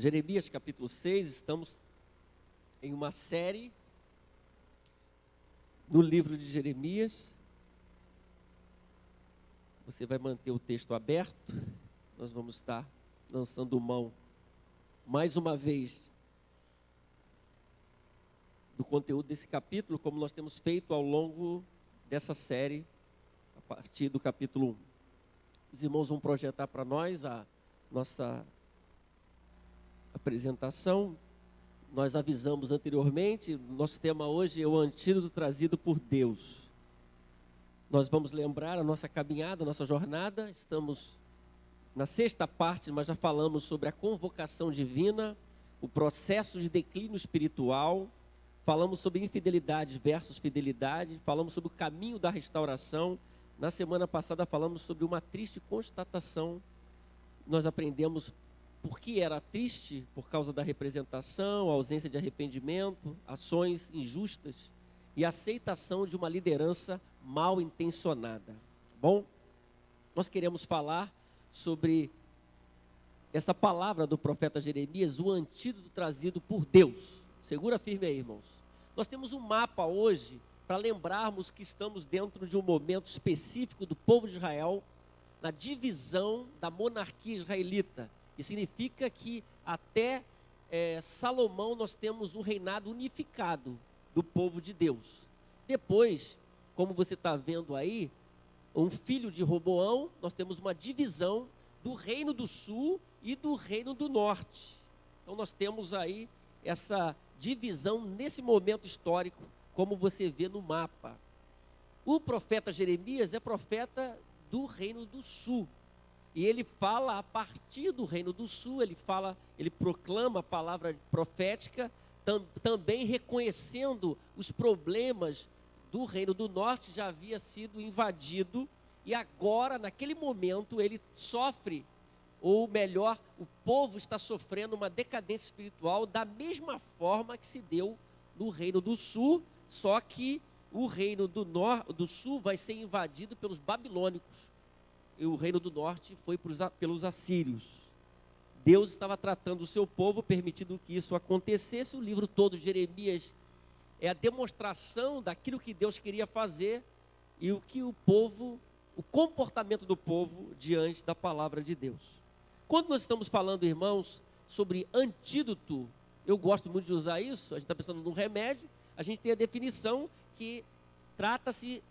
Jeremias capítulo 6, estamos em uma série no livro de Jeremias. Você vai manter o texto aberto, nós vamos estar lançando mão mais uma vez do conteúdo desse capítulo, como nós temos feito ao longo dessa série, a partir do capítulo 1. Os irmãos vão projetar para nós a nossa apresentação. Nós avisamos anteriormente, nosso tema hoje é o antídoto trazido por Deus. Nós vamos lembrar a nossa caminhada, a nossa jornada. Estamos na sexta parte, mas já falamos sobre a convocação divina, o processo de declínio espiritual. Falamos sobre infidelidade versus fidelidade. Falamos sobre o caminho da restauração. Na semana passada falamos sobre uma triste constatação. Nós aprendemos por que era triste, por causa da representação, ausência de arrependimento, ações injustas e aceitação de uma liderança mal intencionada. Bom, nós queremos falar sobre essa palavra do profeta Jeremias, o antídoto trazido por Deus. Segura firme aí, irmãos. Nós temos um mapa hoje para lembrarmos que estamos dentro de um momento específico do povo de Israel, na divisão da monarquia israelita. Isso significa que até Salomão nós temos um reinado unificado do povo de Deus. Depois, como você está vendo aí, um filho de Roboão, nós temos uma divisão do reino do sul e do reino do norte. Então nós temos aí essa divisão nesse momento histórico, como você vê no mapa. O profeta Jeremias é profeta do reino do sul. E ele fala a partir do reino do sul, ele proclama a palavra profética, também reconhecendo os problemas do reino do norte, já havia sido invadido, e agora, naquele momento, ele sofre, ou melhor, o povo está sofrendo uma decadência espiritual da mesma forma que se deu no reino do sul, só que o reino do sul vai ser invadido pelos babilônicos. E o reino do norte foi pelos assírios. Deus estava tratando o seu povo, permitindo que isso acontecesse. O livro todo de Jeremias é a demonstração daquilo que Deus queria fazer e o que o comportamento do povo diante da palavra de Deus. Quando nós estamos falando, irmãos, sobre antídoto, eu gosto muito de usar isso, a gente está pensando num remédio, a gente tem a definição que trata-se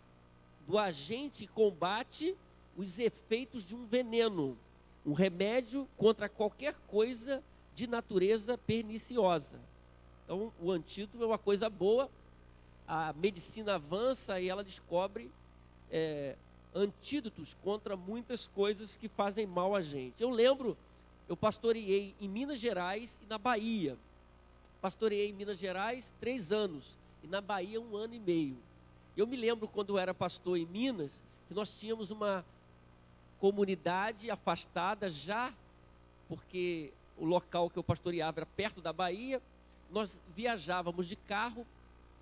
do agente que combate os efeitos de um veneno, um remédio contra qualquer coisa de natureza perniciosa. Então, o antídoto é uma coisa boa, a medicina avança e ela descobre antídotos contra muitas coisas que fazem mal a gente. Eu lembro, eu pastoreei em Minas Gerais e na Bahia. Pastoreei em Minas Gerais 3 anos e na Bahia 1 ano e meio. Eu me lembro quando eu era pastor em Minas, que nós tínhamos uma comunidade afastada já, porque o local que eu pastoreava era perto da Bahia. Nós viajávamos de carro,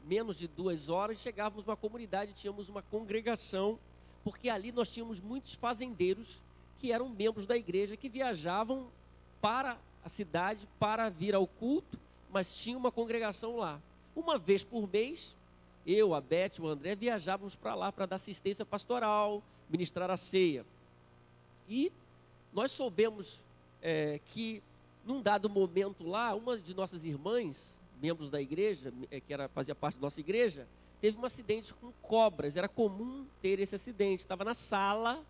menos de 2 horas, chegávamos numa comunidade, tínhamos uma congregação, porque ali nós tínhamos muitos fazendeiros que eram membros da igreja, que viajavam para a cidade para vir ao culto, mas tinha uma congregação lá. Uma vez por mês, eu, a Beth, o André, viajávamos para lá para dar assistência pastoral, ministrar a ceia. E nós soubemos que, num dado momento lá, uma de nossas irmãs, membros da igreja, fazia parte da nossa igreja, teve um acidente com cobras. Era comum ter esse acidente. Estava na sala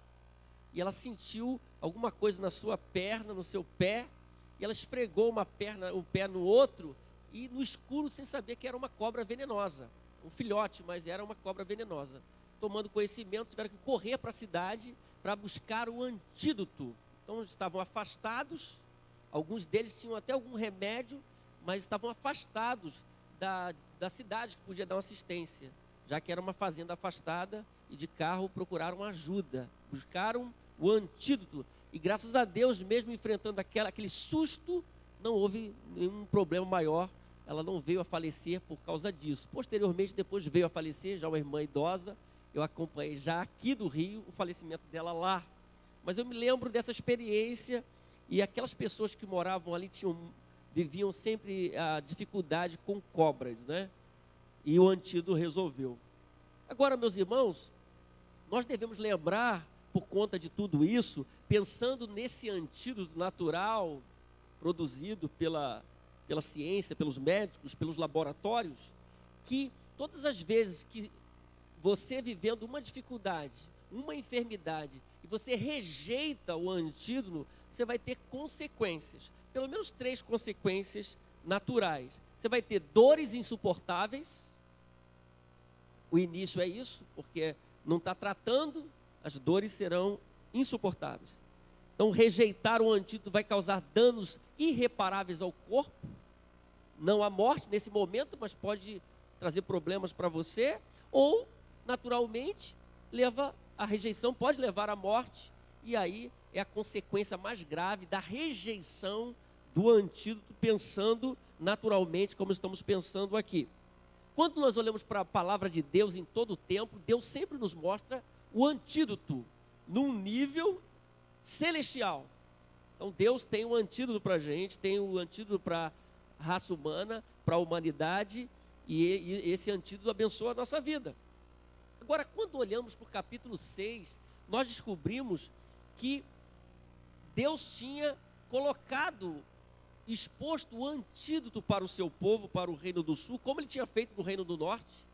e ela sentiu alguma coisa na sua perna, no seu pé, e ela esfregou um pé no outro, e no escuro, sem saber que era uma cobra venenosa. Um filhote, mas era uma cobra venenosa. Tomando conhecimento, tiveram que correr para a cidade para buscar o antídoto. Então estavam afastados, alguns deles tinham até algum remédio, mas estavam afastados da cidade que podia dar uma assistência, já que era uma fazenda afastada, e de carro procuraram ajuda, buscaram o antídoto, e graças a Deus, mesmo enfrentando aquele susto, não houve nenhum problema maior, ela não veio a falecer por causa disso. Posteriormente, depois veio a falecer, já uma irmã idosa. Eu acompanhei já aqui do Rio o falecimento dela lá. Mas eu me lembro dessa experiência, e aquelas pessoas que moravam ali tinham viviam sempre a dificuldade com cobras, né? E o antídoto resolveu. Agora, meus irmãos, nós devemos lembrar, por conta de tudo isso, pensando nesse antídoto natural produzido pela ciência, pelos médicos, pelos laboratórios, que todas as vezes que você vivendo uma dificuldade, uma enfermidade, e você rejeita o antídoto, você vai ter consequências, pelo menos 3 consequências naturais. Você vai ter dores insuportáveis, o início é isso, porque não está tratando, as dores serão insuportáveis. Então, rejeitar o antídoto vai causar danos irreparáveis ao corpo, não a morte nesse momento, mas pode trazer problemas para você, ou, naturalmente, a rejeição pode levar à morte, e aí é a consequência mais grave da rejeição do antídoto, pensando naturalmente como estamos pensando aqui. Quando nós olhamos para a palavra de Deus em todo o tempo, Deus sempre nos mostra o antídoto num nível celestial. Então Deus tem um antídoto para a gente, tem um antídoto para a raça humana, para a humanidade, e esse antídoto abençoa a nossa vida. Agora, quando olhamos para o capítulo 6, nós descobrimos que Deus tinha exposto o antídoto para o seu povo, para o Reino do Sul, como ele tinha feito no Reino do Norte,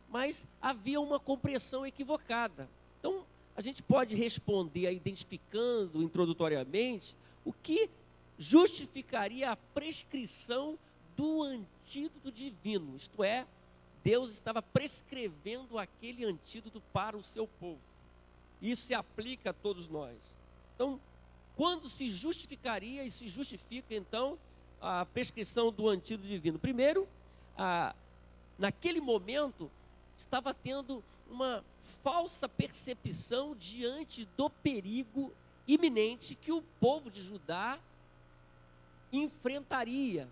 mas havia uma compreensão equivocada. Então, a gente pode responder identificando introdutoriamente o que justificaria a prescrição do antídoto divino, isto é, Deus estava prescrevendo aquele antídoto para o seu povo. Isso se aplica a todos nós. Então, quando se justificaria e se justifica, então, a prescrição do antídoto divino? Primeiro, naquele momento, estava tendo uma falsa percepção diante do perigo iminente que o povo de Judá enfrentaria,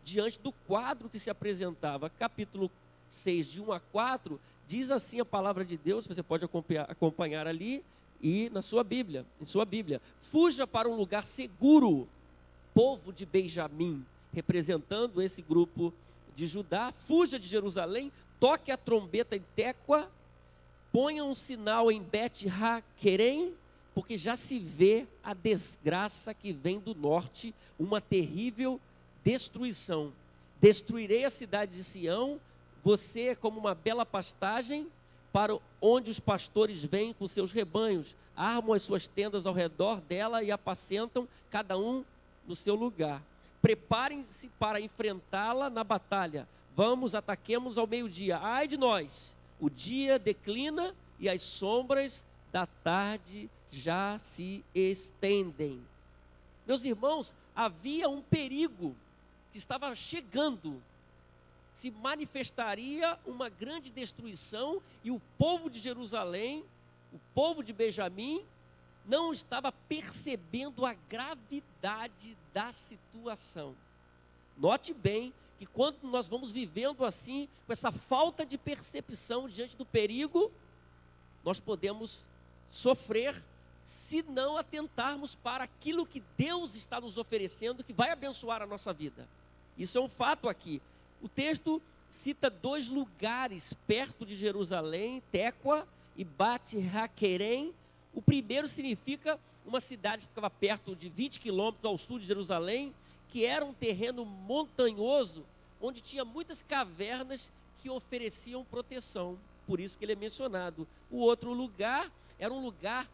diante do quadro que se apresentava. Capítulo 6, de 1 a 4, diz assim a palavra de Deus, você pode acompanhar ali, e em sua Bíblia, fuja para um lugar seguro, povo de Benjamim, representando esse grupo de Judá, fuja de Jerusalém, toque a trombeta em Tecoa, ponha um sinal em Bet-Haquerem, porque já se vê a desgraça que vem do norte, uma terrível destruição. Destruirei a cidade de Sião, você é como uma bela pastagem, para onde os pastores vêm com seus rebanhos, armam as suas tendas ao redor dela e apacentam, cada um no seu lugar. Preparem-se para enfrentá-la na batalha. Vamos, ataquemos ao meio-dia. Ai de nós! O dia declina e as sombras da tarde já se estendem. Meus irmãos, havia um perigo que estava chegando. Se manifestaria uma grande destruição e o povo de Jerusalém, o povo de Benjamim, não estava percebendo a gravidade da situação. Note bem que quando nós vamos vivendo assim, com essa falta de percepção diante do perigo, nós podemos sofrer se não atentarmos para aquilo que Deus está nos oferecendo, que vai abençoar a nossa vida. Isso é um fato aqui. O texto cita 2 lugares perto de Jerusalém, Tecoa e Bet-Haquerem. O primeiro significa uma cidade que ficava perto de 20 quilômetros ao sul de Jerusalém, que era um terreno montanhoso, onde tinha muitas cavernas que ofereciam proteção. Por isso que ele é mencionado. O outro lugar era um lugar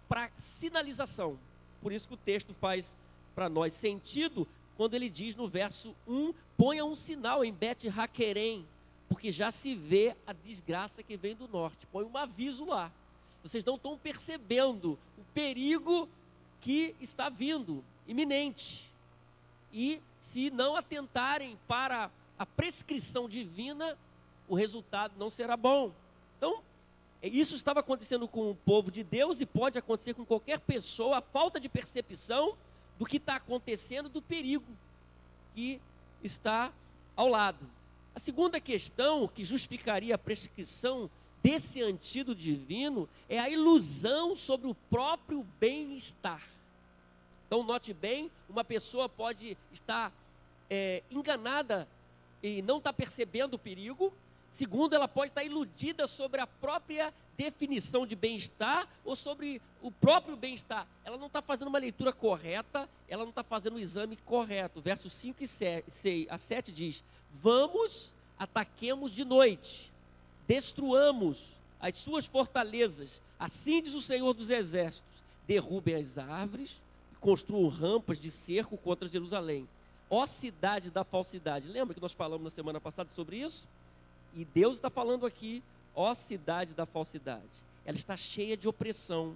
para sinalização. Por isso que o texto faz para nós sentido, quando ele diz no verso 1, ponha um sinal em Bet-Haquerem, porque já se vê a desgraça que vem do norte. Põe um aviso lá. Vocês não estão percebendo o perigo que está vindo, iminente. E se não atentarem para a prescrição divina, o resultado não será bom. Então, isso estava acontecendo com o povo de Deus e pode acontecer com qualquer pessoa, a falta de percepção do que está acontecendo, do perigo que está ao lado. A segunda questão que justificaria a prescrição desse antídoto divino é a ilusão sobre o próprio bem-estar. Então, note bem, uma pessoa pode estar enganada e não está percebendo o perigo. Segundo, ela pode estar iludida sobre a própria definição de bem-estar ou sobre o próprio bem-estar. Ela não está fazendo uma leitura correta, ela não está fazendo o exame correto. Versos 5 e 6 a 7 diz: vamos, ataquemos de noite, destruamos as suas fortalezas. Assim diz o Senhor dos Exércitos: derrubem as árvores e construam rampas de cerco contra Jerusalém. Ó cidade da falsidade. Lembra que nós falamos na semana passada sobre isso? E Deus está falando aqui: ó cidade da falsidade. Ela está cheia de opressão.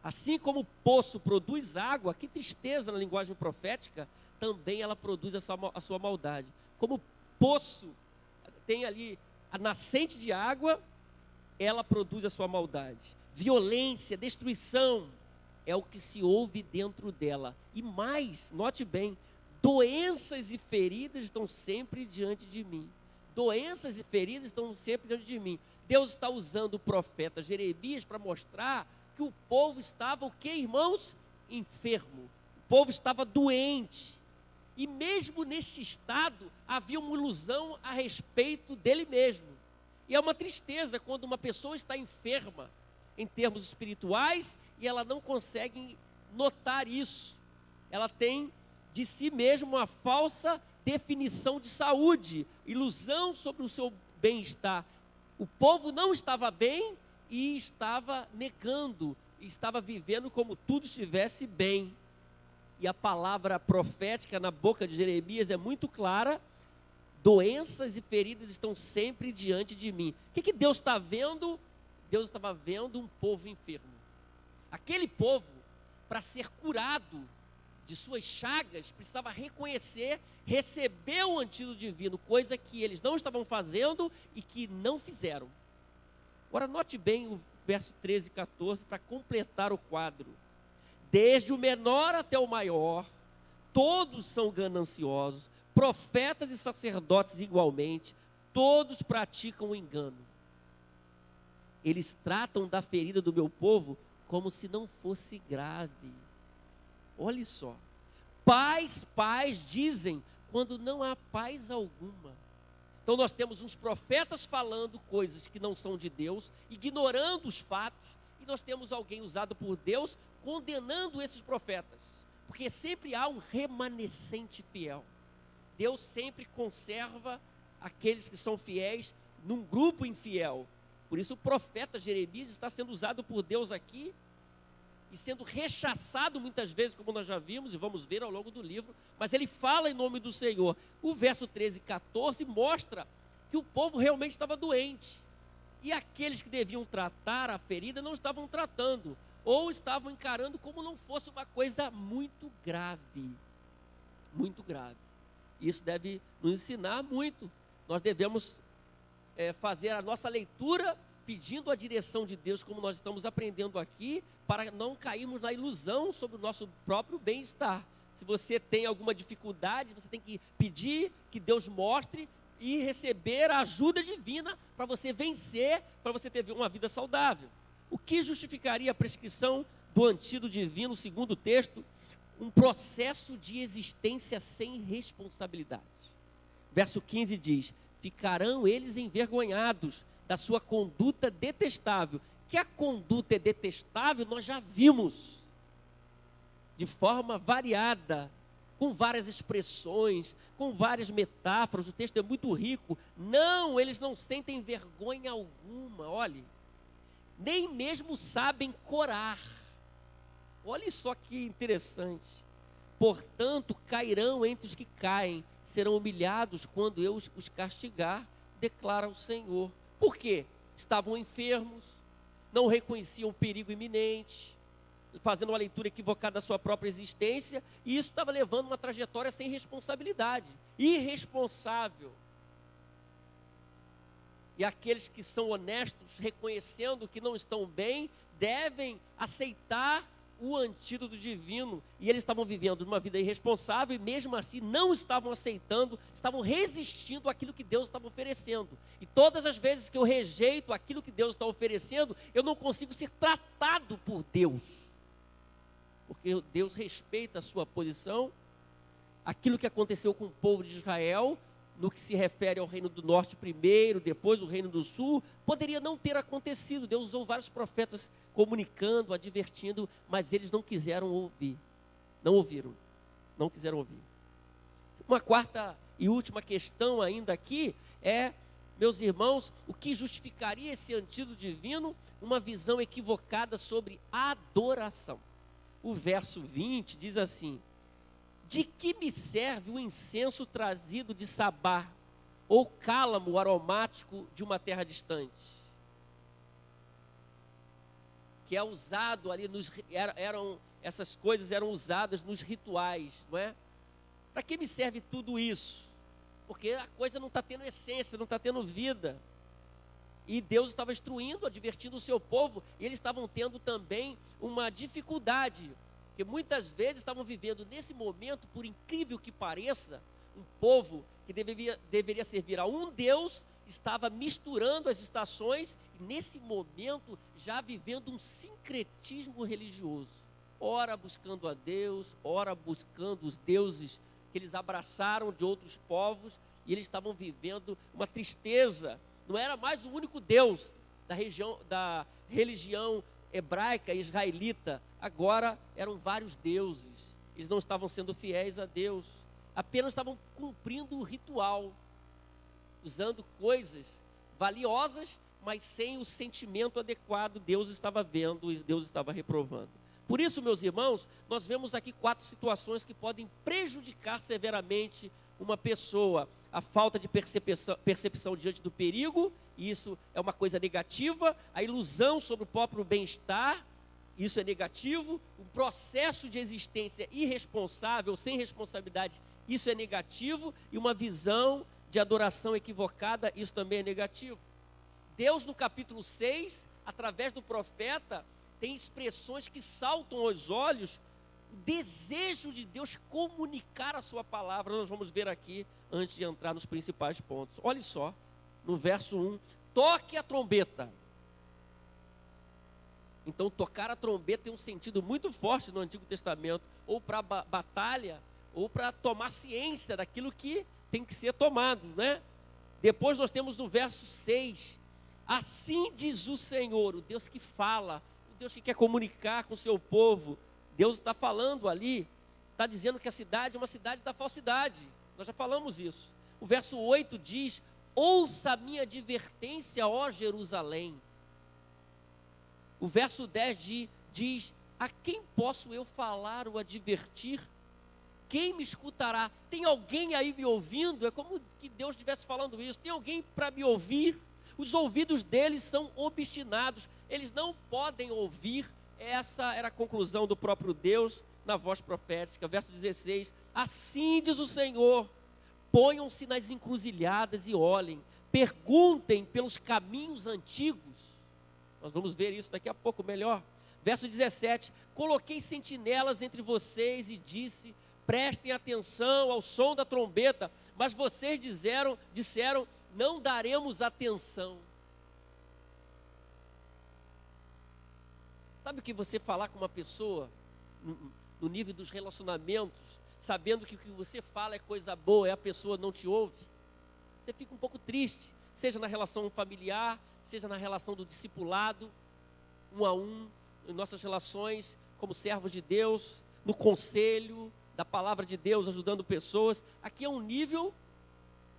Assim como o poço produz água, que tristeza na linguagem profética, também ela produz a sua maldade. Como o poço tem ali a nascente de água, ela produz a sua maldade. Violência, destruição, é o que se ouve dentro dela. E mais, note bem, doenças e feridas estão sempre diante de mim. Doenças e feridas estão sempre diante de mim. Deus está usando o profeta Jeremias para mostrar que o povo estava, o que, irmãos? Enfermo. O povo estava doente. E mesmo neste estado, havia uma ilusão a respeito dele mesmo. E é uma tristeza quando uma pessoa está enferma em termos espirituais e ela não consegue notar isso. Ela tem de si mesma uma falsa definição de saúde, ilusão sobre o seu bem-estar. O povo não estava bem e estava negando, estava vivendo como tudo estivesse bem. E a palavra profética na boca de Jeremias é muito clara: doenças e feridas estão sempre diante de mim. O que Deus está vendo? Deus estava vendo um povo enfermo. Aquele povo, para ser curado de suas chagas, precisava reconhecer, receber o antídoto divino, coisa que eles não estavam fazendo e que não fizeram. Agora note bem o verso 13 e 14 para completar o quadro. Desde o menor até o maior, todos são gananciosos, profetas e sacerdotes igualmente, todos praticam o engano. Eles tratam da ferida do meu povo como se não fosse grave. Olha só, paz dizem quando não há paz alguma. Então nós temos uns profetas falando coisas que não são de Deus, ignorando os fatos, e nós temos alguém usado por Deus condenando esses profetas, porque sempre há um remanescente fiel. Deus sempre conserva aqueles que são fiéis num grupo infiel. Por isso o profeta Jeremias está sendo usado por Deus aqui e sendo rechaçado muitas vezes, como nós já vimos e vamos ver ao longo do livro, mas ele fala em nome do Senhor. O verso 13 e 14 mostra que o povo realmente estava doente, e aqueles que deviam tratar a ferida não estavam tratando, ou estavam encarando como não fosse uma coisa muito grave. Muito grave. Isso deve nos ensinar muito. Nós devemos fazer a nossa leitura pedindo a direção de Deus, como nós estamos aprendendo aqui, para não cairmos na ilusão sobre o nosso próprio bem-estar. Se você tem alguma dificuldade, você tem que pedir que Deus mostre e receber a ajuda divina para você vencer, para você ter uma vida saudável. O que justificaria a prescrição do antídoto divino, segundo o texto? Um processo de existência sem responsabilidade. Verso 15 diz: ficarão eles envergonhados da sua conduta detestável. Que a conduta é detestável, nós já vimos, de forma variada, com várias expressões, com várias metáforas. O texto é muito rico. Não, eles não sentem vergonha alguma, olhe, nem mesmo sabem corar. Olha só que interessante. Portanto, cairão entre os que caem, serão humilhados quando eu os castigar, declara o Senhor. Por quê? Estavam enfermos, não reconheciam o perigo iminente, fazendo uma leitura equivocada da sua própria existência, e isso estava levando uma trajetória sem responsabilidade, irresponsável. E aqueles que são honestos, reconhecendo que não estão bem, devem aceitar o antídoto divino. E eles estavam vivendo uma vida irresponsável e mesmo assim não estavam aceitando, estavam resistindo àquilo que Deus estava oferecendo. E todas as vezes que eu rejeito aquilo que Deus está oferecendo, eu não consigo ser tratado por Deus, porque Deus respeita a sua posição aquilo que aconteceu com o povo de Israel, no que se refere ao reino do norte primeiro, depois o reino do sul, poderia não ter acontecido. Deus usou vários profetas comunicando, advertindo, mas eles não quiseram ouvir. Não ouviram. Não quiseram ouvir. Uma quarta e última questão ainda aqui é, meus irmãos, o que justificaria esse antídoto divino? Uma visão equivocada sobre adoração. O verso 20 diz assim: de que me serve o incenso trazido de Sabá, ou cálamo aromático de uma terra distante? Que é usado ali, essas coisas eram usadas nos rituais, não é? Para que me serve tudo isso? Porque a coisa não está tendo essência, não está tendo vida. E Deus estava instruindo, advertindo o seu povo, e eles estavam tendo também uma dificuldade, porque muitas vezes estavam vivendo nesse momento, por incrível que pareça, um povo que deveria servir a um Deus, estava misturando as estações, e nesse momento já vivendo um sincretismo religioso. Ora buscando a Deus, ora buscando os deuses que eles abraçaram de outros povos, e eles estavam vivendo uma tristeza. Não era mais o único Deus da religião hebraica, israelita. Agora eram vários deuses. Eles não estavam sendo fiéis a Deus, apenas estavam cumprindo o ritual, usando coisas valiosas, mas sem o sentimento adequado. Deus estava vendo e Deus estava reprovando. Por isso, meus irmãos, nós vemos aqui 4 situações que podem prejudicar severamente uma pessoa. A falta de percepção diante do perigo, e isso é uma coisa negativa. A ilusão sobre o próprio bem-estar, isso é negativo. Um processo de existência irresponsável, sem responsabilidade, isso é negativo. E uma visão de adoração equivocada, isso também é negativo. Deus, no capítulo 6, através do profeta, tem expressões que saltam aos olhos, o desejo de Deus comunicar a sua palavra. Nós vamos ver aqui, antes de entrar nos principais pontos. Olha só, no verso 1, toque a trombeta. Então, tocar a trombeta tem um sentido muito forte no Antigo Testamento, ou para batalha, ou para tomar ciência daquilo que tem que ser tomado, né? Depois nós temos no verso 6, assim diz o Senhor, o Deus que fala, o Deus que quer comunicar com o seu povo. Deus está falando ali, está dizendo que a cidade é uma cidade da falsidade. Nós já falamos isso. O verso 8 diz: ouça a minha advertência, ó Jerusalém. O verso 10 diz: a quem posso eu falar ou advertir? Quem me escutará? Tem alguém aí me ouvindo? É como que Deus estivesse falando isso. Tem alguém para me ouvir? Os ouvidos deles são obstinados, eles não podem ouvir. Essa era a conclusão do próprio Deus na voz profética. Verso 16: assim diz o Senhor, ponham-se nas encruzilhadas e olhem, perguntem pelos caminhos antigos. Nós vamos ver isso daqui a pouco melhor. Verso 17: coloquei sentinelas entre vocês e disse, prestem atenção ao som da trombeta, mas vocês disseram, não daremos atenção. Sabe o que você falar com uma pessoa, no nível dos relacionamentos, sabendo que o que você fala é coisa boa e a pessoa não te ouve? Você fica um pouco triste, seja na relação familiar, seja na relação do discipulado, um a um, em nossas relações como servos de Deus, no conselho da palavra de Deus, ajudando pessoas. Aqui é um nível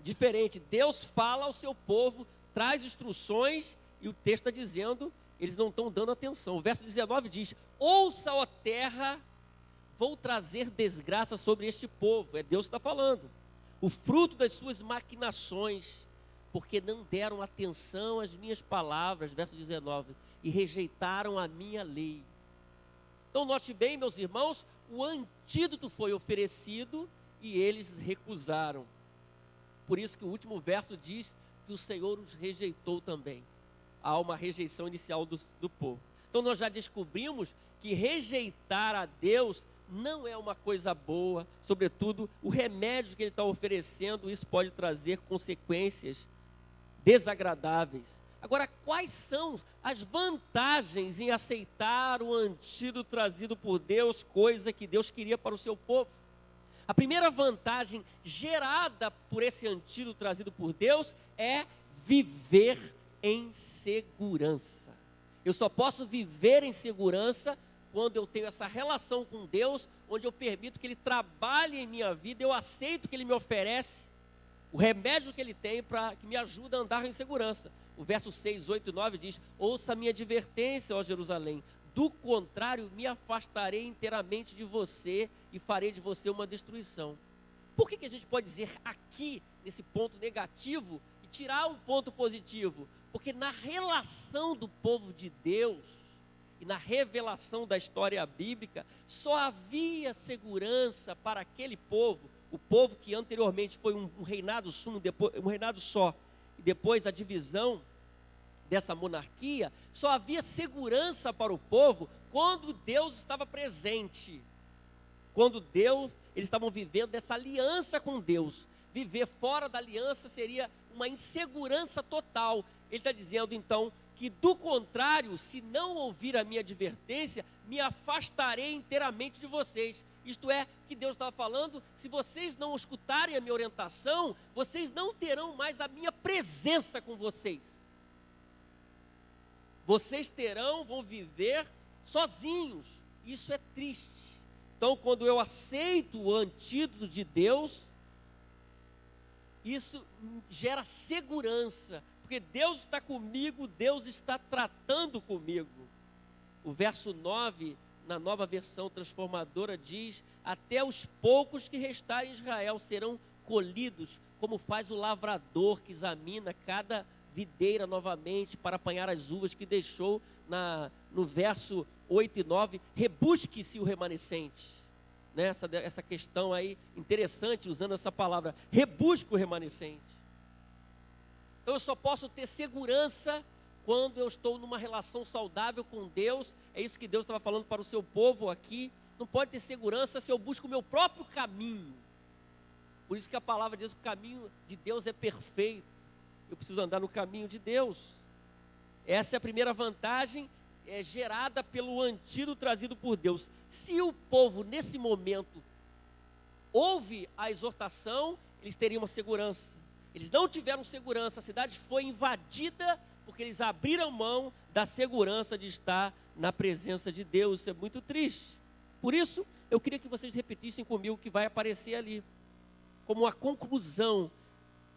diferente. Deus fala ao seu povo, traz instruções, e o texto está dizendo, eles não estão dando atenção. O verso 19 diz: ouça, ó terra, vou trazer desgraça sobre este povo. É Deus que está falando. O fruto das suas maquinações, porque não deram atenção às minhas palavras. Verso 19: e rejeitaram a minha lei. Então note bem, meus irmãos, o antídoto foi oferecido e eles recusaram. Por isso que o último verso diz que o Senhor os rejeitou também. Há uma rejeição inicial do povo. Então nós já descobrimos que rejeitar a Deus não é uma coisa boa. Sobretudo, o remédio que Ele está oferecendo, isso pode trazer consequências desagradáveis. Agora, quais são as vantagens em aceitar o antídoto trazido por Deus, coisa que Deus queria para o seu povo? A primeira vantagem gerada por esse antídoto trazido por Deus é viver em segurança. Eu só posso viver em segurança quando eu tenho essa relação com Deus, onde eu permito que Ele trabalhe em minha vida, eu aceito que Ele me oferece o remédio que Ele tem para que me ajude a andar em segurança. O verso 6, 8 e 9 diz: ouça a minha advertência, ó Jerusalém, do contrário me afastarei inteiramente de você e farei de você uma destruição. Por que a gente pode dizer aqui, nesse ponto negativo, e tirar um ponto positivo? Porque na relação do povo de Deus, e na revelação da história bíblica, só havia segurança para aquele povo, o povo que anteriormente foi um reinado sumo, depois, um reinado só, e depois a divisão dessa monarquia, só havia segurança para o povo quando Deus estava presente. Quando eles estavam vivendo essa aliança com Deus. Viver fora da aliança seria uma insegurança total. Ele está dizendo então que do contrário, se não ouvir a minha advertência, me afastarei inteiramente de vocês. Isto é, que Deus estava falando, se vocês não escutarem a minha orientação, vocês não terão mais a minha presença com vocês. Vocês vão viver sozinhos. Isso é triste. Então, quando eu aceito o antídoto de Deus, isso gera segurança, porque Deus está comigo, Deus está tratando comigo. O verso 9, na nova versão transformadora, diz: até os poucos que restarem em Israel serão colhidos, como faz o lavrador que examina cada videira novamente para apanhar as uvas que deixou. No verso 8 e 9, rebusque-se o remanescente. Né? Essa questão aí interessante, usando essa palavra, rebusque o remanescente. Então eu só posso ter segurança quando eu estou numa relação saudável com Deus. É isso que Deus estava falando para o seu povo aqui. Não pode ter segurança se eu busco o meu próprio caminho. Por isso que a palavra diz que o caminho de Deus é perfeito. Eu preciso andar no caminho de Deus. Essa é a primeira vantagem gerada pelo antídoto trazido por Deus. Se o povo nesse momento ouve a exortação, eles teriam uma segurança. Eles não tiveram segurança, a cidade foi invadida porque eles abriram mão da segurança de estar na presença de Deus. Isso é muito triste. Por isso, eu queria que vocês repetissem comigo o que vai aparecer ali, como uma conclusão,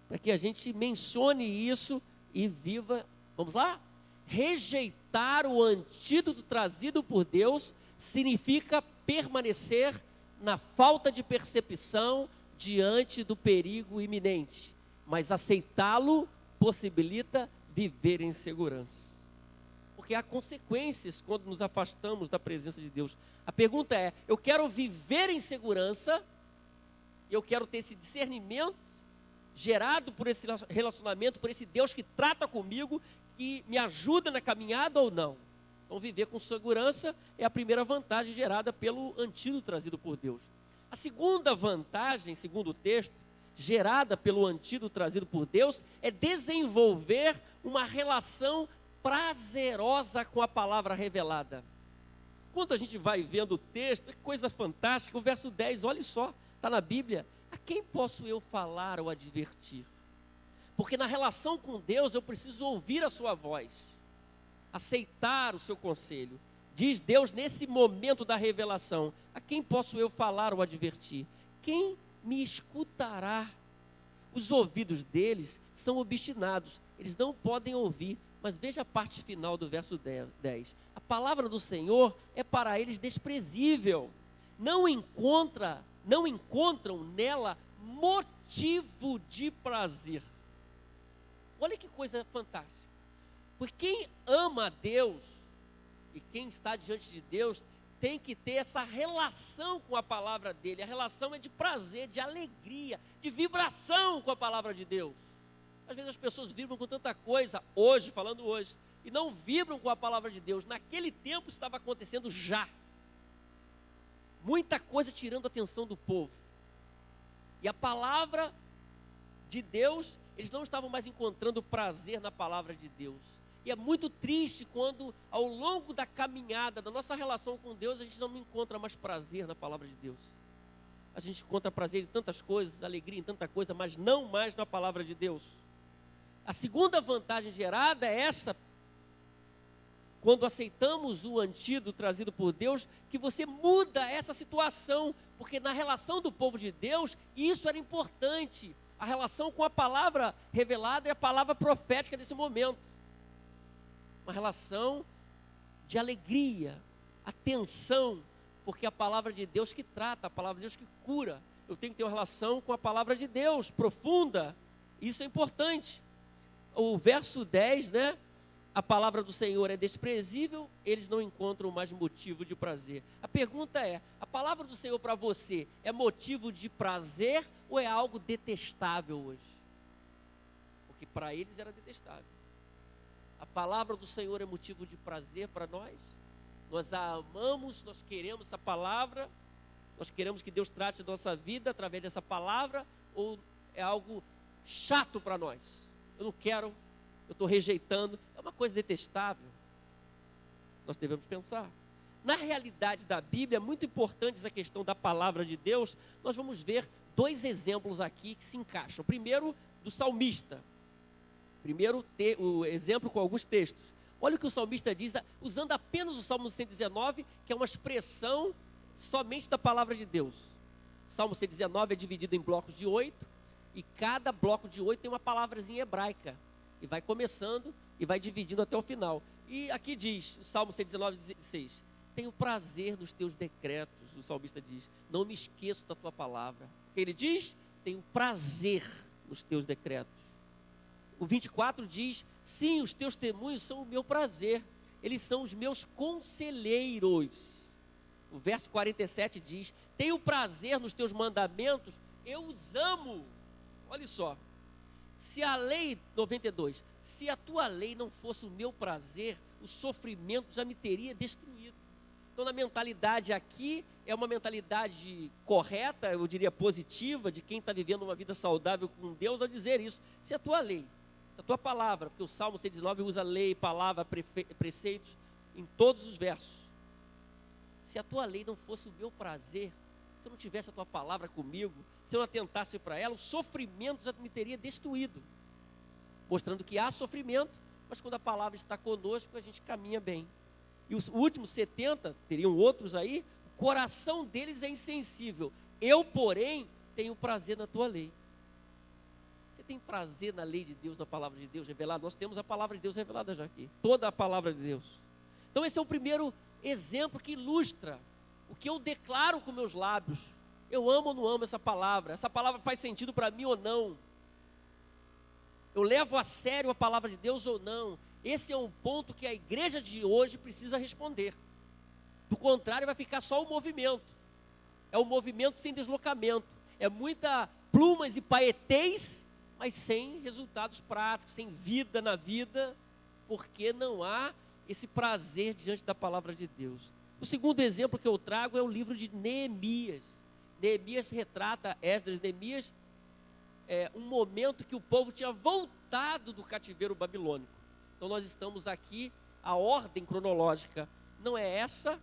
para que a gente mencione isso e viva. Vamos lá? Rejeitar o antídoto trazido por Deus significa permanecer na falta de percepção diante do perigo iminente, mas aceitá-lo possibilita viver em segurança. Porque há consequências quando nos afastamos da presença de Deus. A pergunta é: eu quero viver em segurança, eu quero ter esse discernimento gerado por esse relacionamento, por esse Deus que trata comigo, que me ajuda na caminhada ou não? Então viver com segurança é a primeira vantagem gerada pelo antídoto trazido por Deus. A segunda vantagem, segundo o texto, gerada pelo antídoto trazido por Deus, é desenvolver uma relação prazerosa com a palavra revelada. Quando a gente vai vendo o texto, é coisa fantástica. O verso 10, olha só, está na Bíblia: a quem posso eu falar ou advertir? Porque na relação com Deus eu preciso ouvir a sua voz, aceitar o seu conselho. Diz Deus nesse momento da revelação: a quem posso eu falar ou advertir? Quem me escutará? Os ouvidos deles são obstinados, eles não podem ouvir. Mas veja a parte final do verso 10. A palavra do Senhor é para eles desprezível. Não encontram nela motivo de prazer. Olha que coisa fantástica. Porque quem ama a Deus e quem está diante de Deus tem que ter essa relação com a palavra dele. A relação é de prazer, de alegria, de vibração com a palavra de Deus. Às vezes as pessoas vibram com tanta coisa, falando hoje, e não vibram com a palavra de Deus. Naquele tempo estava acontecendo já. Muita coisa tirando a atenção do povo. E a palavra de Deus, eles não estavam mais encontrando prazer na palavra de Deus. E é muito triste quando, ao longo da caminhada, da nossa relação com Deus, a gente não encontra mais prazer na palavra de Deus. a gente encontra prazer em tantas coisas, alegria em tanta coisa, mas não mais na palavra de Deus. A segunda vantagem gerada é essa, quando aceitamos o antídoto trazido por Deus, que você muda essa situação, porque na relação do povo de Deus, isso era importante. A relação com a palavra revelada é a palavra profética nesse momento. Uma relação de alegria, atenção, porque é a palavra de Deus que trata, a palavra de Deus que cura. Eu tenho que ter uma relação com a palavra de Deus, profunda. Isso é importante. O verso 10, né? A palavra do Senhor é desprezível, eles não encontram mais motivo de prazer. A pergunta é, a palavra do Senhor para você é motivo de prazer ou é algo detestável hoje? Porque para eles era detestável. A palavra do Senhor é motivo de prazer para nós? Nós a amamos, nós queremos essa palavra, nós queremos que Deus trate a nossa vida através dessa palavra, ou é algo chato para nós? Eu não quero, eu estou rejeitando, é uma coisa detestável. Nós devemos pensar. Na realidade da Bíblia, é muito importante essa questão da palavra de Deus. Nós vamos ver dois exemplos aqui que se encaixam. Primeiro, do salmista. Primeiro, o exemplo com alguns textos. Olha o que o salmista diz, usando apenas o Salmo 119, que é uma expressão somente da palavra de Deus. O Salmo 119 é dividido em blocos de 8, e cada bloco de 8 tem uma palavrazinha hebraica. E vai começando e vai dividindo até o final. E aqui diz, o Salmo 119, 16, tenho prazer nos teus decretos, o salmista diz, não me esqueço da tua palavra. Ele diz, tenho prazer nos teus decretos. O 24 diz, sim, os teus testemunhos são o meu prazer, eles são os meus conselheiros. O verso 47 diz, tenho prazer nos teus mandamentos, eu os amo. Olha só, se a lei, 92, se a tua lei não fosse o meu prazer, o sofrimento já me teria destruído. Então, na mentalidade aqui, é uma mentalidade correta, eu diria positiva, de quem está vivendo uma vida saudável com Deus, ao dizer isso. Se a tua lei, se a tua palavra, porque o Salmo 119 usa lei, palavra, preceitos, em todos os versos. Se a tua lei não fosse o meu prazer, se eu não tivesse a tua palavra comigo, se eu não atentasse para ela, o sofrimento já me teria destruído. Mostrando que há sofrimento, mas quando a palavra está conosco, a gente caminha bem. E os últimos 70, teriam outros aí, o coração deles é insensível. Eu, porém, tenho prazer na tua lei. Você tem prazer na lei de Deus, na palavra de Deus revelada? Nós temos a palavra de Deus revelada já aqui. Toda a palavra de Deus. Então esse é o primeiro exemplo que ilustra o que eu declaro com meus lábios. Eu amo ou não amo essa palavra? Essa palavra faz sentido para mim ou não? Eu levo a sério a palavra de Deus ou não? Esse é um ponto que a igreja de hoje precisa responder. Do contrário, vai ficar só o movimento. É um movimento sem deslocamento. É muita plumas e paetês, mas sem resultados práticos, sem vida na vida, porque não há esse prazer diante da palavra de Deus. O segundo exemplo que eu trago é o livro de Neemias. Neemias retrata Esdras. Neemias é um momento que o povo tinha voltado do cativeiro babilônico. Então nós estamos aqui, a ordem cronológica não é essa,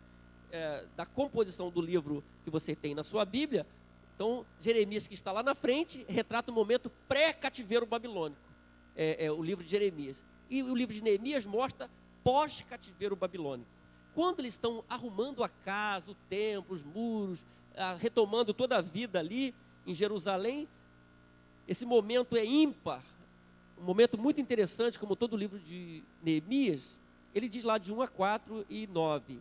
da composição do livro que você tem na sua Bíblia. Então Jeremias, que está lá na frente, retrata o momento pré-cativeiro babilônico, o livro de Jeremias. E o livro de Neemias mostra pós-cativeiro babilônico. Quando eles estão arrumando a casa, o templo, os muros, retomando toda a vida ali em Jerusalém, esse momento é ímpar, um momento muito interessante, como todo o livro de Neemias. Ele diz lá de 1 a 4 e 9,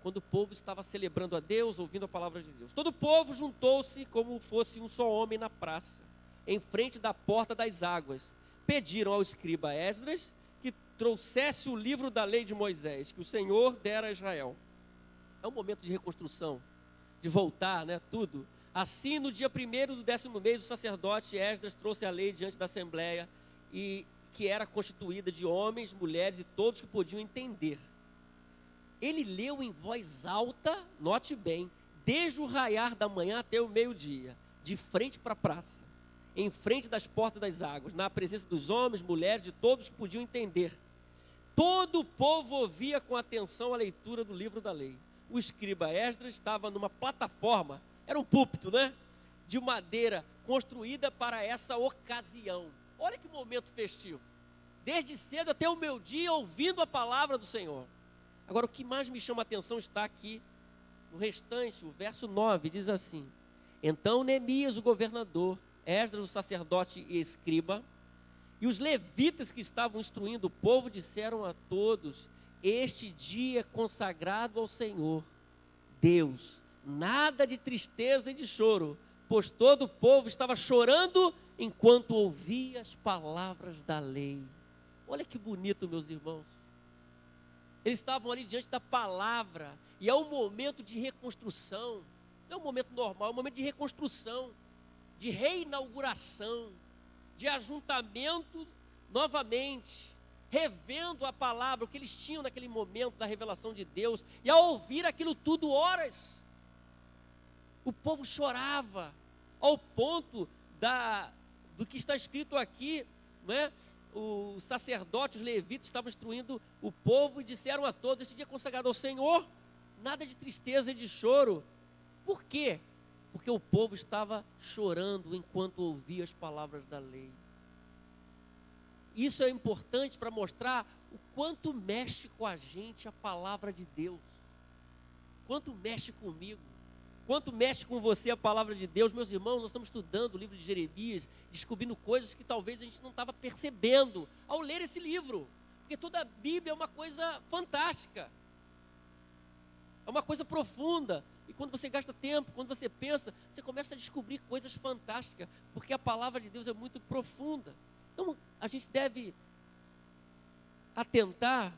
quando o povo estava celebrando a Deus, ouvindo a palavra de Deus. Todo o povo juntou-se como fosse um só homem na praça, em frente da porta das águas. Pediram ao escriba Esdras que trouxesse o livro da lei de Moisés, que o Senhor dera a Israel. É um momento de reconstrução, de voltar, tudo. Assim, no dia 1º do 10º mês, o sacerdote Esdras trouxe a lei diante da assembleia, e que era constituída de homens, mulheres e todos que podiam entender. Ele leu em voz alta, note bem, desde o raiar da manhã até o meio-dia, de frente para a praça, em frente das portas das águas, na presença dos homens, mulheres, de todos que podiam entender. Todo o povo ouvia com atenção a leitura do livro da lei. O escriba Esdras estava numa plataforma Era um púlpito, né? De madeira, construída para essa ocasião. Olha que momento festivo. Desde cedo até o meu dia, ouvindo a palavra do Senhor. Agora, o que mais me chama a atenção está aqui, no restante, o verso 9, diz assim: Então Neemias, o governador, Esdras, o sacerdote e escriba, e os levitas que estavam instruindo o povo, disseram a todos: Este dia é consagrado ao Senhor, Deus, nada de tristeza e de choro, pois todo o povo estava chorando enquanto ouvia as palavras da lei. Olha que bonito, meus irmãos. Eles estavam ali diante da palavra, e é um momento de reconstrução. Não é um momento normal, é um momento de reconstrução, de reinauguração, de ajuntamento novamente, revendo a palavra, o que eles tinham naquele momento da revelação de Deus. E ao ouvir aquilo tudo, horas, o povo chorava, ao ponto do que está escrito aqui, não é? O sacerdote, os levitas estavam instruindo o povo e disseram a todos: Esse dia é consagrado ao Senhor, nada de tristeza e de choro. Por quê? Porque o povo estava chorando enquanto ouvia as palavras da lei. Isso é importante para mostrar o quanto mexe com a gente a palavra de Deus. Quanto mexe comigo. Quanto mexe com você a palavra de Deus. Meus irmãos, nós estamos estudando o livro de Jeremias, descobrindo coisas que talvez a gente não estava percebendo ao ler esse livro. Porque toda a Bíblia é uma coisa fantástica. É uma coisa profunda. E quando você gasta tempo, quando você pensa, você começa a descobrir coisas fantásticas. Porque a palavra de Deus é muito profunda. Então, a gente deve atentar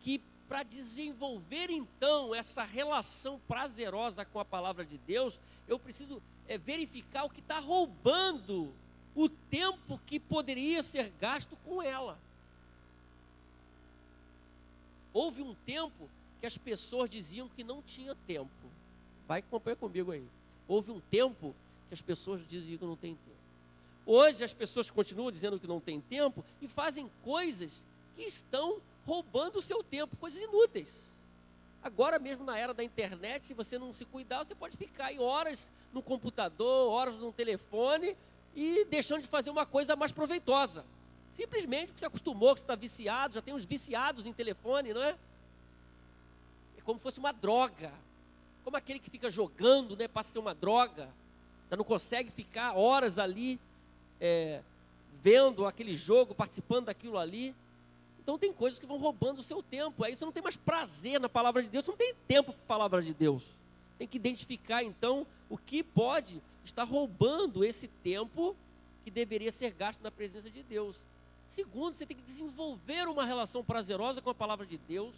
que para desenvolver então essa relação prazerosa com a palavra de Deus, eu preciso verificar o que está roubando o tempo que poderia ser gasto com ela. Houve um tempo que as pessoas diziam que não tinha tempo. Vai acompanhar comigo aí. Houve um tempo que as pessoas diziam que não tem tempo. Hoje as pessoas continuam dizendo que não tem tempo e fazem coisas que estão roubando o seu tempo, coisas inúteis. Agora mesmo na era da internet, se você não se cuidar, você pode ficar aí horas no computador, horas no telefone e deixando de fazer uma coisa mais proveitosa. Simplesmente porque você acostumou, que você está viciado, já tem uns viciados em telefone, não é? É como se fosse uma droga. Como aquele que fica jogando, né? Passa a ser uma droga. Você não consegue ficar horas ali vendo aquele jogo, participando daquilo ali. Então tem coisas que vão roubando o seu tempo. Aí você não tem mais prazer na palavra de Deus, você não tem tempo para a palavra de Deus. Tem que identificar então o que pode estar roubando esse tempo que deveria ser gasto na presença de Deus. Segundo, você tem que desenvolver uma relação prazerosa com a palavra de Deus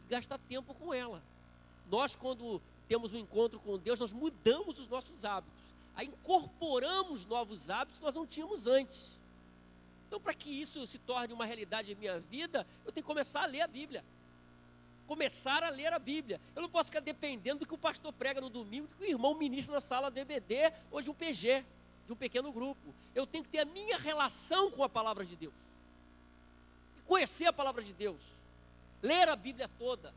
e gastar tempo com ela. Nós, quando temos um encontro com Deus, nós mudamos os nossos hábitos. Aí incorporamos novos hábitos que nós não tínhamos antes. Então, para que isso se torne uma realidade em minha vida, eu tenho que começar a ler a Bíblia. Começar a ler a Bíblia. Eu não posso ficar dependendo do que o pastor prega no domingo, do que o irmão ministra na sala do EBD ou de um PG, de um pequeno grupo. Eu tenho que ter a minha relação com a palavra de Deus. E conhecer a palavra de Deus. Ler a Bíblia toda.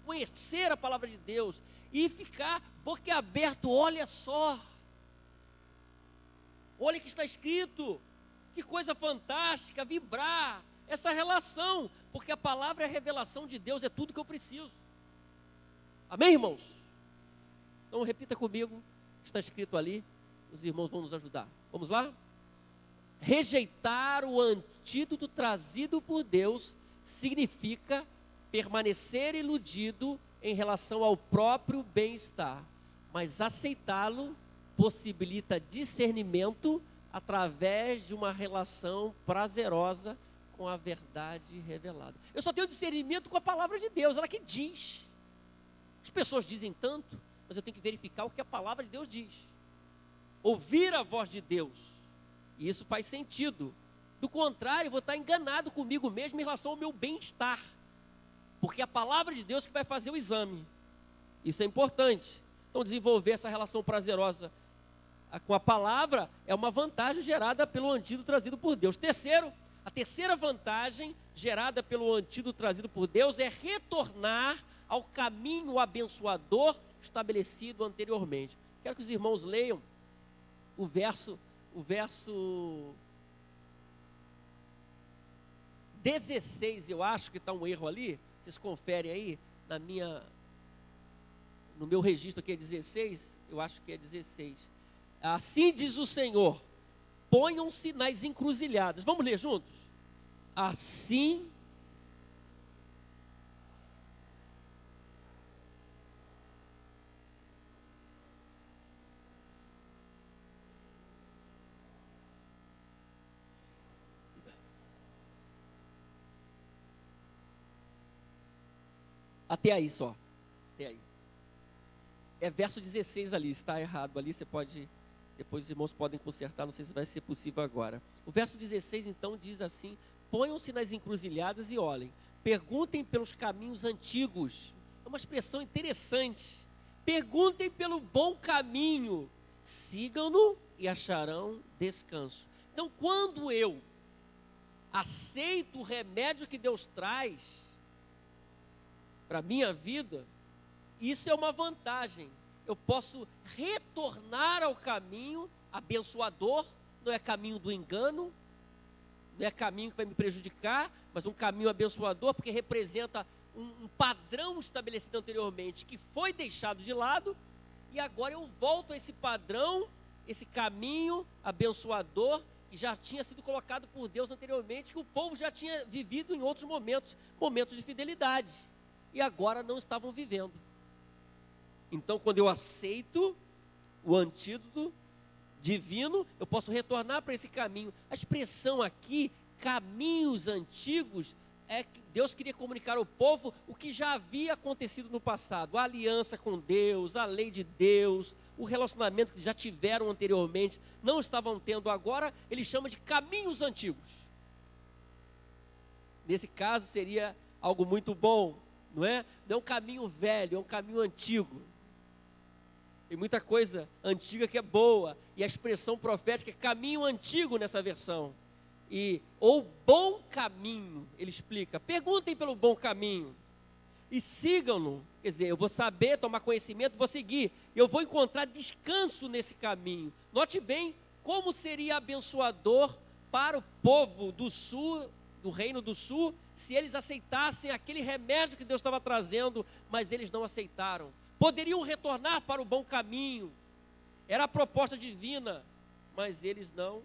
Conhecer a palavra de Deus. E ficar boquiaberto. Olha só. Olha o que está escrito. Que coisa fantástica, vibrar, essa relação, porque a palavra é a revelação de Deus, é tudo que eu preciso. Amém, irmãos? Então repita comigo, está escrito ali, os irmãos vão nos ajudar. Vamos lá? Rejeitar o antídoto trazido por Deus significa permanecer iludido em relação ao próprio bem-estar, mas aceitá-lo possibilita discernimento através de uma relação prazerosa com a verdade revelada. Eu só tenho discernimento com a palavra de Deus, ela que diz. As pessoas dizem tanto, mas eu tenho que verificar o que a palavra de Deus diz. Ouvir a voz de Deus. E isso faz sentido. Do contrário, eu vou estar enganado comigo mesmo em relação ao meu bem-estar. Porque é a palavra de Deus que vai fazer o exame. Isso é importante. Então, desenvolver essa relação prazerosa com a palavra é uma vantagem gerada pelo antídoto trazido por Deus. Terceiro, a terceira vantagem gerada pelo antídoto trazido por Deus é retornar ao caminho abençoador estabelecido anteriormente. Quero que os irmãos leiam o verso 16, eu acho que está um erro ali, vocês conferem aí, no meu registro aqui é 16, eu acho que é 16. Assim diz o Senhor, ponham-se nas encruzilhadas. Vamos ler juntos? Assim até aí só. Até aí. É verso 16 ali, está errado ali, você pode, depois os irmãos podem consertar, não sei se vai ser possível agora. O verso 16 então diz assim: ponham-se nas encruzilhadas e olhem, perguntem pelos caminhos antigos. É uma expressão interessante. Perguntem pelo bom caminho, sigam-no e acharão descanso. Então, quando eu aceito o remédio que Deus traz para a minha vida, isso é uma vantagem. Eu posso retornar ao caminho abençoador, não é caminho do engano, não é caminho que vai me prejudicar, mas um caminho abençoador, porque representa um padrão estabelecido anteriormente, que foi deixado de lado, e agora eu volto a esse padrão, esse caminho abençoador, que já tinha sido colocado por Deus anteriormente, que o povo já tinha vivido em outros momentos de fidelidade, e agora não estavam vivendo. Então, quando eu aceito o antídoto divino, eu posso retornar para esse caminho. A expressão aqui, caminhos antigos, é que Deus queria comunicar ao povo o que já havia acontecido no passado. A aliança com Deus, a lei de Deus, o relacionamento que já tiveram anteriormente, não estavam tendo agora, ele chama de caminhos antigos. Nesse caso, seria algo muito bom, não é? Não é um caminho velho, é um caminho antigo. Tem muita coisa antiga que é boa, e a expressão profética é caminho antigo nessa versão. Ou bom caminho, ele explica. Perguntem pelo bom caminho e sigam-no. Quer dizer, eu vou saber, tomar conhecimento, vou seguir. Eu vou encontrar descanso nesse caminho. Note bem como seria abençoador para o povo do sul, do reino do sul, se eles aceitassem aquele remédio que Deus estava trazendo, mas eles não aceitaram. Poderiam retornar para o bom caminho, era a proposta divina, mas eles não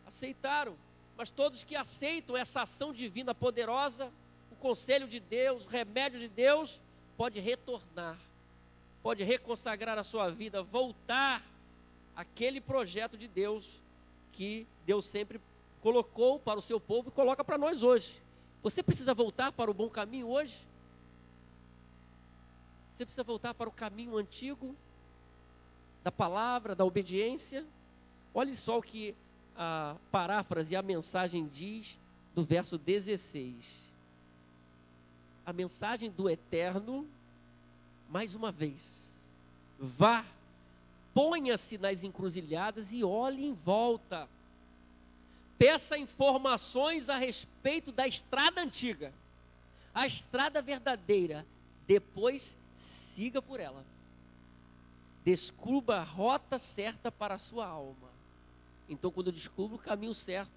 aceitaram. Mas todos que aceitam essa ação divina poderosa, o conselho de Deus, o remédio de Deus, pode retornar, pode reconsagrar a sua vida, voltar àquele projeto de Deus, que Deus sempre colocou para o seu povo e coloca para nós hoje. Você precisa voltar para o bom caminho hoje? Você precisa voltar para o caminho antigo, da palavra, da obediência? Olhe só o que a paráfrase, a mensagem diz do verso 16. A mensagem do Eterno, mais uma vez: vá, ponha-se nas encruzilhadas e olhe em volta. Peça informações a respeito da estrada antiga, a estrada verdadeira, depois siga por ela. Descubra a rota certa para a sua alma. Então, quando eu descubro o caminho certo,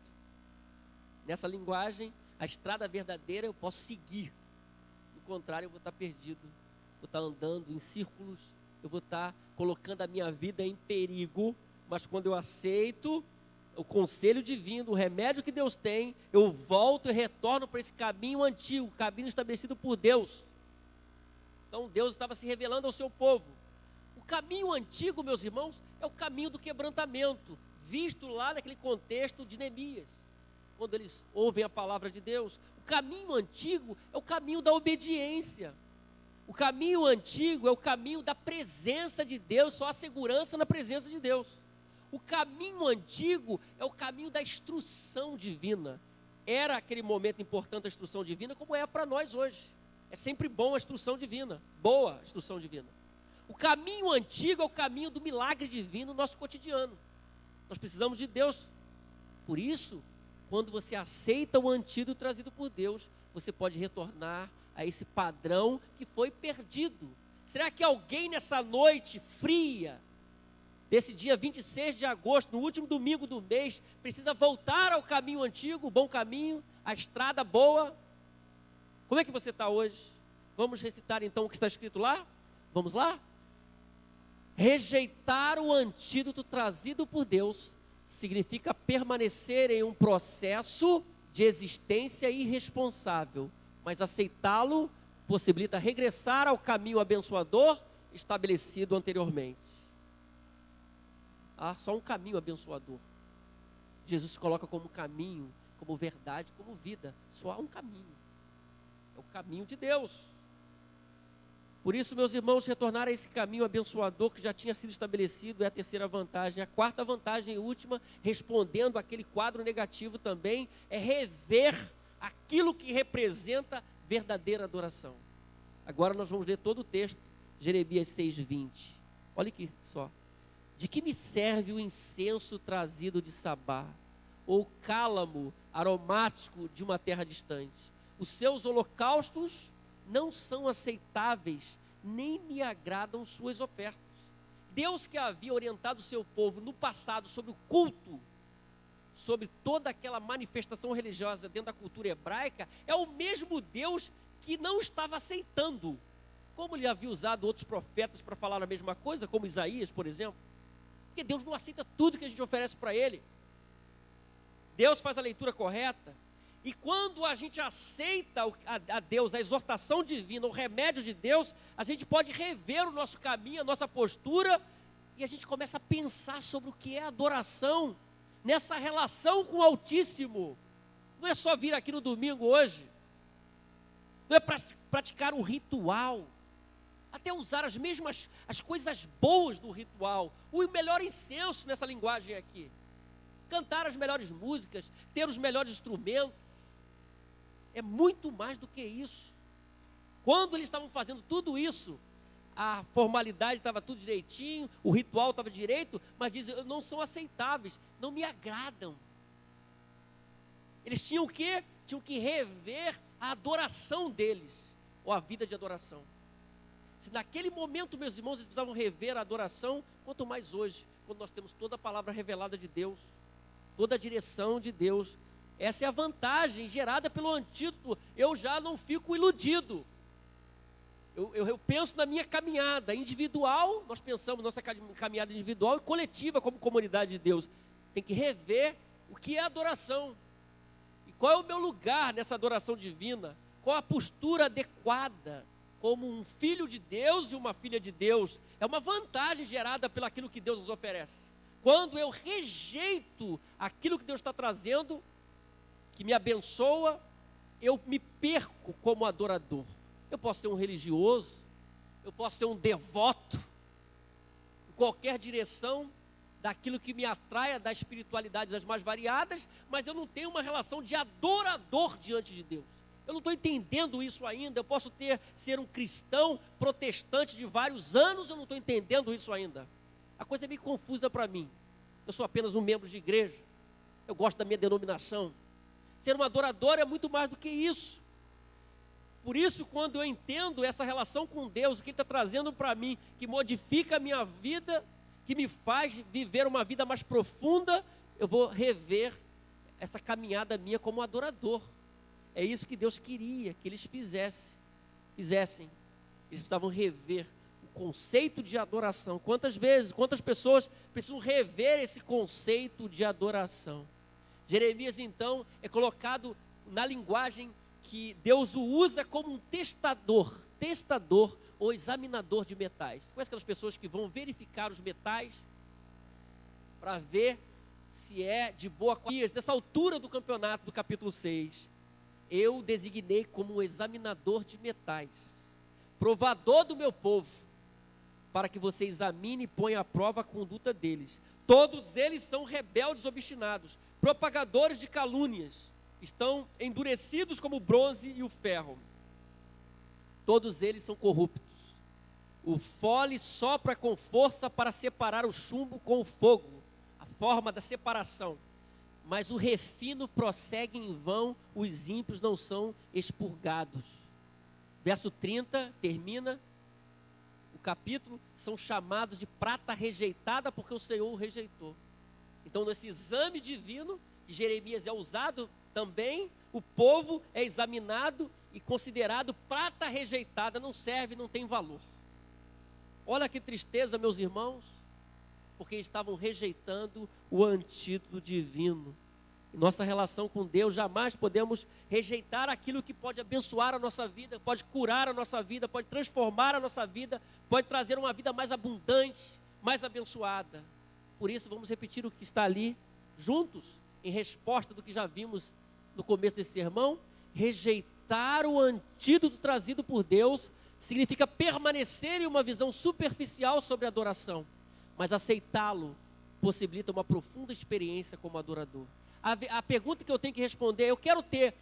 nessa linguagem, a estrada verdadeira, eu posso seguir. Do contrário, eu vou estar perdido, vou estar andando em círculos, eu vou estar colocando a minha vida em perigo. Mas quando eu aceito o conselho divino, o remédio que Deus tem, eu volto e retorno para esse caminho antigo, o caminho estabelecido por Deus. Então Deus estava se revelando ao seu povo. O caminho antigo, meus irmãos, é o caminho do quebrantamento, visto lá naquele contexto de Neemias, quando eles ouvem a palavra de Deus. O caminho antigo é o caminho da obediência. O caminho antigo é o caminho da presença de Deus, só a segurança na presença de Deus. O caminho antigo é o caminho da instrução divina. Era aquele momento importante da instrução divina, como é para nós hoje. É sempre bom a instrução divina, boa a instrução divina. O caminho antigo é o caminho do milagre divino no nosso cotidiano. Nós precisamos de Deus. Por isso, quando você aceita o antídoto trazido por Deus, você pode retornar a esse padrão que foi perdido. Será que alguém nessa noite fria, desse dia 26 de agosto, no último domingo do mês, precisa voltar ao caminho antigo, o bom caminho, a estrada boa? Como é que você está hoje? Vamos recitar então o que está escrito lá? Vamos lá? Rejeitar o antídoto trazido por Deus significa permanecer em um processo de existência irresponsável, mas aceitá-lo possibilita regressar ao caminho abençoador estabelecido anteriormente. Há só um caminho abençoador. Jesus se coloca como caminho, como verdade, como vida. Só há um caminho. É o caminho de Deus. Por isso, meus irmãos, retornar a esse caminho abençoador que já tinha sido estabelecido é a terceira vantagem. A quarta vantagem e última, respondendo àquele quadro negativo também, é rever aquilo que representa verdadeira adoração. Agora nós vamos ler todo o texto, Jeremias 6:20. Olha aqui só. De que me serve o incenso trazido de Sabá, ou o cálamo aromático de uma terra distante? Os seus holocaustos não são aceitáveis, nem me agradam suas ofertas. Deus, que havia orientado o seu povo no passado sobre o culto, sobre toda aquela manifestação religiosa dentro da cultura hebraica, é o mesmo Deus que não estava aceitando. Como ele havia usado outros profetas para falar a mesma coisa, como Isaías, por exemplo. Porque Deus não aceita tudo que a gente oferece para Ele. Deus faz a leitura correta. E quando a gente aceita a Deus, a exortação divina, o remédio de Deus, a gente pode rever o nosso caminho, a nossa postura, e a gente começa a pensar sobre o que é adoração, nessa relação com o Altíssimo. Não é só vir aqui no domingo hoje, não é praticar um ritual, até usar as coisas boas do ritual, o melhor incenso nessa linguagem aqui, cantar as melhores músicas, ter os melhores instrumentos. É muito mais do que isso. Quando eles estavam fazendo tudo isso, a formalidade estava tudo direitinho, o ritual estava direito, mas dizem, não são aceitáveis, não me agradam. Eles tinham o quê? Tinham que rever a adoração deles, ou a vida de adoração. Se naquele momento, meus irmãos, eles precisavam rever a adoração, quanto mais hoje, quando nós temos toda a palavra revelada de Deus, toda a direção de Deus. Essa é a vantagem gerada pelo antídoto. Eu já não fico iludido. Eu penso na minha caminhada individual, nós pensamos nossa caminhada individual e coletiva como comunidade de Deus. Tem que rever o que é adoração. E qual é o meu lugar nessa adoração divina? Qual a postura adequada como um filho de Deus e uma filha de Deus? É uma vantagem gerada pelo aquilo que Deus nos oferece. Quando eu rejeito aquilo que Deus está trazendo, que me abençoa, eu me perco como adorador. Eu posso ser um religioso, eu posso ser um devoto, em qualquer direção, daquilo que me atraia, das espiritualidades as mais variadas, mas eu não tenho uma relação de adorador diante de Deus. Eu não estou entendendo isso ainda. Eu posso ser um cristão protestante de vários anos, eu não estou entendendo isso ainda. A coisa é meio confusa para mim. Eu sou apenas um membro de igreja, eu gosto da minha denominação. Ser um adorador é muito mais do que isso. Por isso, quando eu entendo essa relação com Deus, o que Ele está trazendo para mim, que modifica a minha vida, que me faz viver uma vida mais profunda, eu vou rever essa caminhada minha como adorador. É isso que Deus queria que eles fizessem. Eles precisavam rever o conceito de adoração. Quantas pessoas precisam rever esse conceito de adoração? Jeremias, então, é colocado na linguagem que Deus o usa como um testador ou examinador de metais. Conhece aquelas pessoas que vão verificar os metais para ver se é de boa qualidade? Nessa altura do campeonato, do capítulo 6, eu o designei como um examinador de metais, provador do meu povo, para que você examine e ponha à prova a conduta deles. Todos eles são rebeldes obstinados, propagadores de calúnias, estão endurecidos como o bronze e o ferro. Todos eles são corruptos. O fole sopra com força para separar o chumbo com o fogo, a forma da separação. Mas o refino prossegue em vão, os ímpios não são expurgados. Verso 30 termina: capítulo, são chamados de prata rejeitada porque o Senhor o rejeitou. Então, nesse exame divino, que Jeremias é usado também, o povo é examinado e considerado prata rejeitada, não serve, não tem valor. Olha que tristeza, meus irmãos, porque estavam rejeitando o antídoto divino. Em nossa relação com Deus, jamais podemos rejeitar aquilo que pode abençoar a nossa vida, pode curar a nossa vida, pode transformar a nossa vida, pode trazer uma vida mais abundante, mais abençoada. Por isso, vamos repetir o que está ali, juntos, em resposta do que já vimos no começo desse sermão. Rejeitar o antídoto trazido por Deus significa permanecer em uma visão superficial sobre a adoração, mas aceitá-lo possibilita uma profunda experiência como adorador. A pergunta que eu tenho que responder é: eu quero ter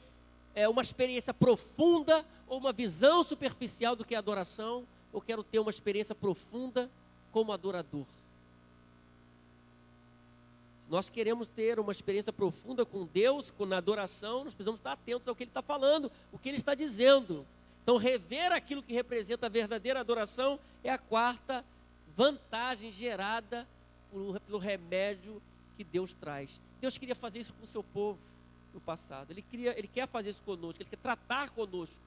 uma experiência profunda ou uma visão superficial do que é adoração? Eu quero ter uma experiência profunda como adorador. Se nós queremos ter uma experiência profunda com Deus, na adoração, nós precisamos estar atentos ao que Ele está falando, o que Ele está dizendo. Então, rever aquilo que representa a verdadeira adoração é a quarta vantagem gerada pelo remédio que Deus traz. Deus queria fazer isso com o seu povo no passado. Ele quer fazer isso conosco, Ele quer tratar conosco.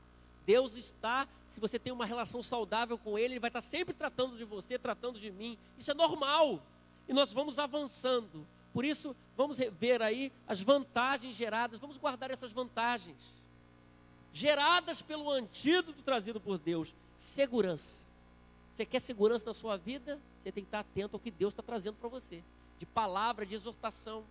Deus está, se você tem uma relação saudável com Ele, Ele vai estar sempre tratando de você, tratando de mim. Isso é normal. E nós vamos avançando. Por isso, vamos ver aí as vantagens geradas. Vamos guardar essas vantagens. Geradas pelo antídoto trazido por Deus. Segurança. Você quer segurança na sua vida? Você tem que estar atento ao que Deus está trazendo para você. De palavra, de exortação.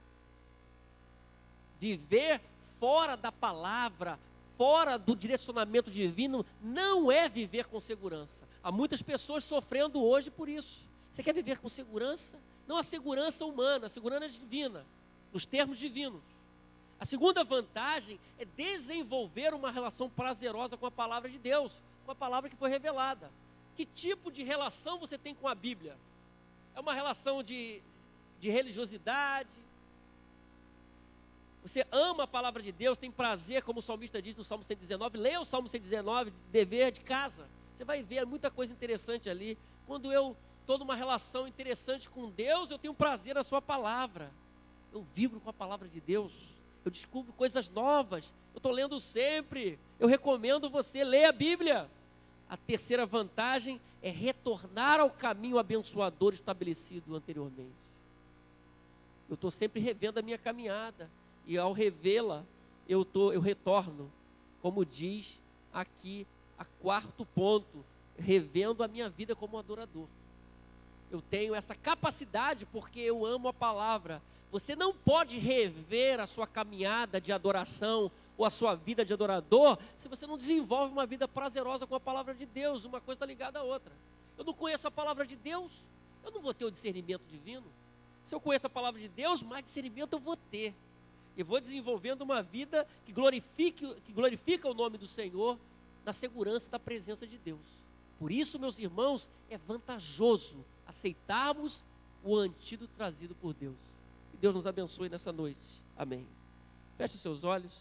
Viver fora da palavra, fora do direcionamento divino, não é viver com segurança. Há muitas pessoas sofrendo hoje por isso. Você quer viver com segurança? Não a segurança humana, a segurança divina, nos termos divinos. A segunda vantagem é desenvolver uma relação prazerosa com a palavra de Deus, com a palavra que foi revelada. Que tipo de relação você tem com a Bíblia? É uma relação de religiosidade? Você ama a palavra de Deus, tem prazer, como o salmista diz no Salmo 119, leia o Salmo 119, dever de casa. Você vai ver muita coisa interessante ali. Quando eu estou numa relação interessante com Deus, eu tenho prazer na sua palavra. Eu vibro com a palavra de Deus. Eu descubro coisas novas. Eu estou lendo sempre. Eu recomendo você ler a Bíblia. A terceira vantagem é retornar ao caminho abençoador estabelecido anteriormente. Eu estou sempre revendo a minha caminhada. E ao revê-la, eu retorno, como diz aqui, a quarto ponto, revendo a minha vida como adorador. Eu tenho essa capacidade porque eu amo a palavra. Você não pode rever a sua caminhada de adoração ou a sua vida de adorador se você não desenvolve uma vida prazerosa com a palavra de Deus. Uma coisa está ligada à outra. Eu não conheço a palavra de Deus, eu não vou ter o discernimento divino. Se eu conheço a palavra de Deus, mais discernimento eu vou ter. E vou desenvolvendo uma vida que glorifica o nome do Senhor na segurança da presença de Deus. Por isso, meus irmãos, é vantajoso aceitarmos o antídoto trazido por Deus. Que Deus nos abençoe nessa noite. Amém. Feche os seus olhos.